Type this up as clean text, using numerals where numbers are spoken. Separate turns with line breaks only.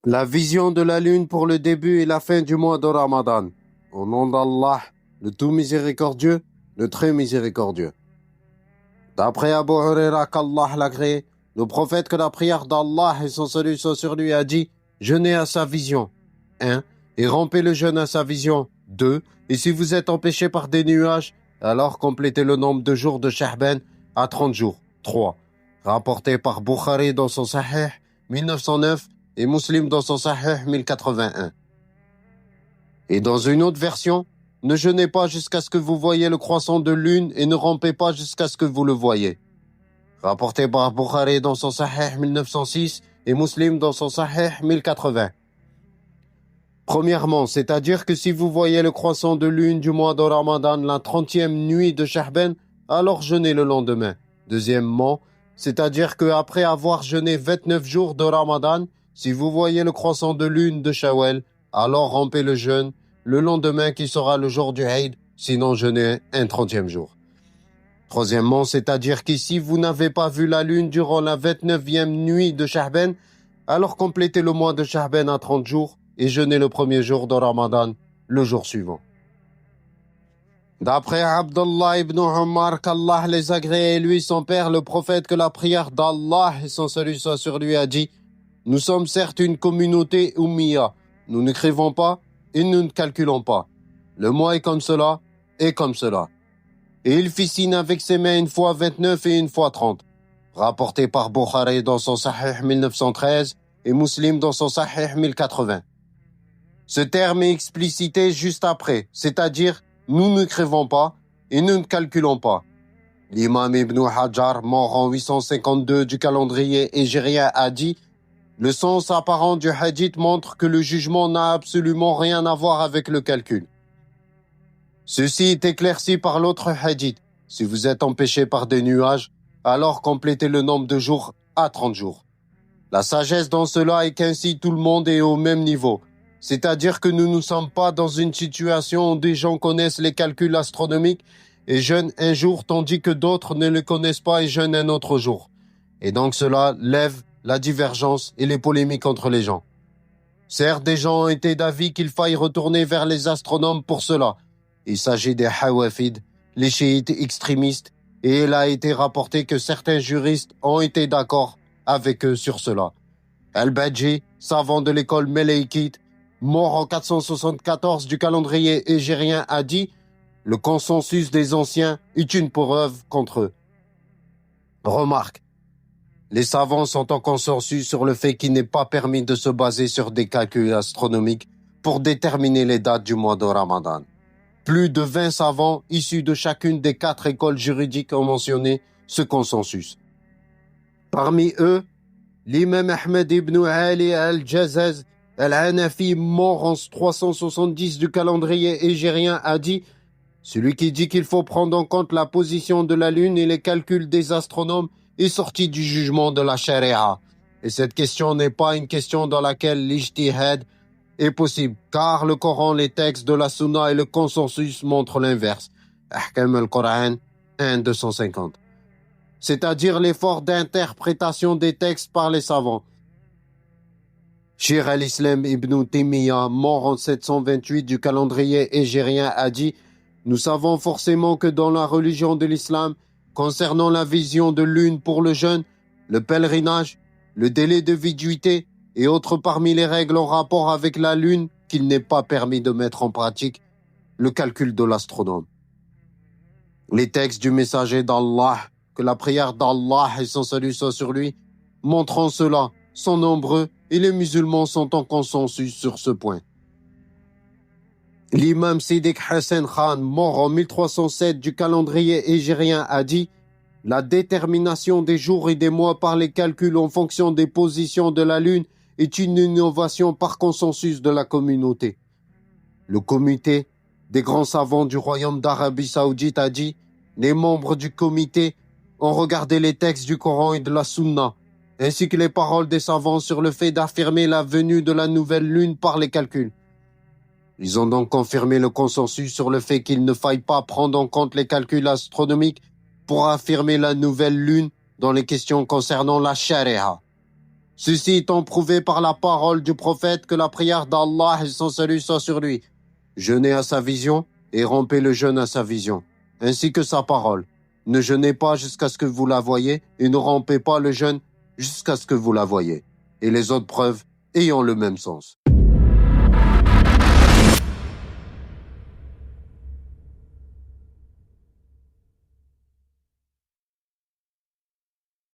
La vision de la lune pour le début et la fin du mois de Ramadan. Au nom d'Allah, le tout miséricordieux, le très miséricordieux. D'après Abu Huraira qu'Allah l'a créé, le prophète que la prière d'Allah et son salut soit sur lui a dit « Jeûnez à sa vision ». 1. Et rompez le jeûne à sa vision. 2. Et si vous êtes empêché par des nuages, alors complétez le nombre de jours de Sha'ban à 30 jours. 3. Rapporté par Bukhari dans son Sahih 1909 et Muslim dans son Sahih 1081. Et dans une autre version, ne jeûnez pas jusqu'à ce que vous voyez le croissant de lune et ne rompez pas jusqu'à ce que vous le voyez. Rapporté par Bukhari dans son Sahih 1906 et Muslim dans son Sahih 1080. Premièrement, c'est-à-dire que si vous voyez le croissant de lune du mois de Ramadan la 30e nuit de Sha'ban, alors jeûnez le lendemain. Deuxièmement, c'est-à-dire qu'après avoir jeûné 29 jours de Ramadan, si vous voyez le croissant de lune de Shawwal, alors rompez le jeûne le lendemain qui sera le jour du Eid, sinon jeûnez un 30e jour. Troisièmement, c'est-à-dire que si vous n'avez pas vu la lune durant la 29e nuit de Sha'ban, alors complétez le mois de Sha'ban à 30 jours et jeûnez le premier jour de Ramadan le jour suivant. D'après Abdullah ibn Umar, qu'Allah les agrée et lui son père, le prophète que la prière d'Allah et son salut soit sur lui a dit « Nous sommes certes une communauté ummiya, nous n'écrivons pas et nous ne calculons pas. Le mois est comme cela et comme cela. » Et il fit signe avec ses mains une fois 29 et une fois 30. Rapporté par Bukhari dans son Sahih 1913 et Muslim dans son Sahih 1080. Ce terme est explicité juste après, c'est-à-dire nous n'écrivons pas et nous ne calculons pas. L'imam Ibn Hajar, mort en 852 du calendrier hégérien, a dit « Le sens apparent du hadith montre que le jugement n'a absolument rien à voir avec le calcul. » Ceci est éclairci par l'autre hadith. Si vous êtes empêché par des nuages, alors complétez le nombre de jours à 30 jours. La sagesse dans cela est qu'ainsi tout le monde est au même niveau. C'est-à-dire que nous ne sommes pas dans une situation où des gens connaissent les calculs astronomiques et jeûnent un jour, tandis que d'autres ne le connaissent pas et jeûnent un autre jour. Et donc cela lève la divergence et les polémiques entre les gens. Certes, des gens ont été d'avis qu'il faille retourner vers les astronomes pour cela. Il s'agit des Hawafid, les chiites extrémistes, et il a été rapporté que certains juristes ont été d'accord avec eux sur cela. Al-Badji, savant de l'école melaïkite, mort en 474 du calendrier hégérien, a dit « Le consensus des anciens est une preuve contre eux. » Remarque, les savants sont en consensus sur le fait qu'il n'est pas permis de se baser sur des calculs astronomiques pour déterminer les dates du mois de Ramadan. Plus de 20 savants issus de chacune des 4 écoles juridiques ont mentionné ce consensus. Parmi eux, l'imam Ahmed ibn Ali al-Jazaz al-Hanafi, mort en 370 du calendrier hégérien, a dit « Celui qui dit qu'il faut prendre en compte la position de la lune et les calculs des astronomes est sorti du jugement de la charia. Et cette question n'est pas une question dans laquelle l'ijtihad est possible, car le Coran, les textes de la Sunna et le consensus montrent l'inverse. Ahkam al-Qur'an 1-250. C'est-à-dire l'effort d'interprétation des textes par les savants. Shir al-Islam ibn Taymiyyah, mort en 728 du calendrier hégérien, a dit « Nous savons forcément que dans la religion de l'islam, concernant la vision de lune pour le jeûne, le pèlerinage, le délai de viduité et autres parmi les règles en rapport avec la lune qu'il n'est pas permis de mettre en pratique le calcul de l'astronome. Les textes du messager d'Allah, que la prière d'Allah et son salut soit sur lui, montrant cela, sont nombreux et les musulmans sont en consensus sur ce point. L'imam Siddiq Hassan Khan, mort en 1307 du calendrier hégérien, a dit « La détermination des jours et des mois par les calculs en fonction des positions de la lune est une innovation par consensus de la communauté. » Le comité des grands savants du royaume d'Arabie Saoudite a dit « Les membres du comité ont regardé les textes du Coran et de la Sunna, ainsi que les paroles des savants sur le fait d'affirmer la venue de la nouvelle lune par les calculs. Ils ont donc confirmé le consensus sur le fait qu'il ne faille pas prendre en compte les calculs astronomiques pour affirmer la nouvelle lune dans les questions concernant la charia. Ceci étant prouvé par la parole du prophète que la prière d'Allah et son salut soit sur lui. Jeûnez à sa vision et rompez le jeûne à sa vision, ainsi que sa parole. Ne jeûnez pas jusqu'à ce que vous la voyez et ne rompez pas le jeûne jusqu'à ce que vous la voyez. Et les autres preuves ayant le même sens.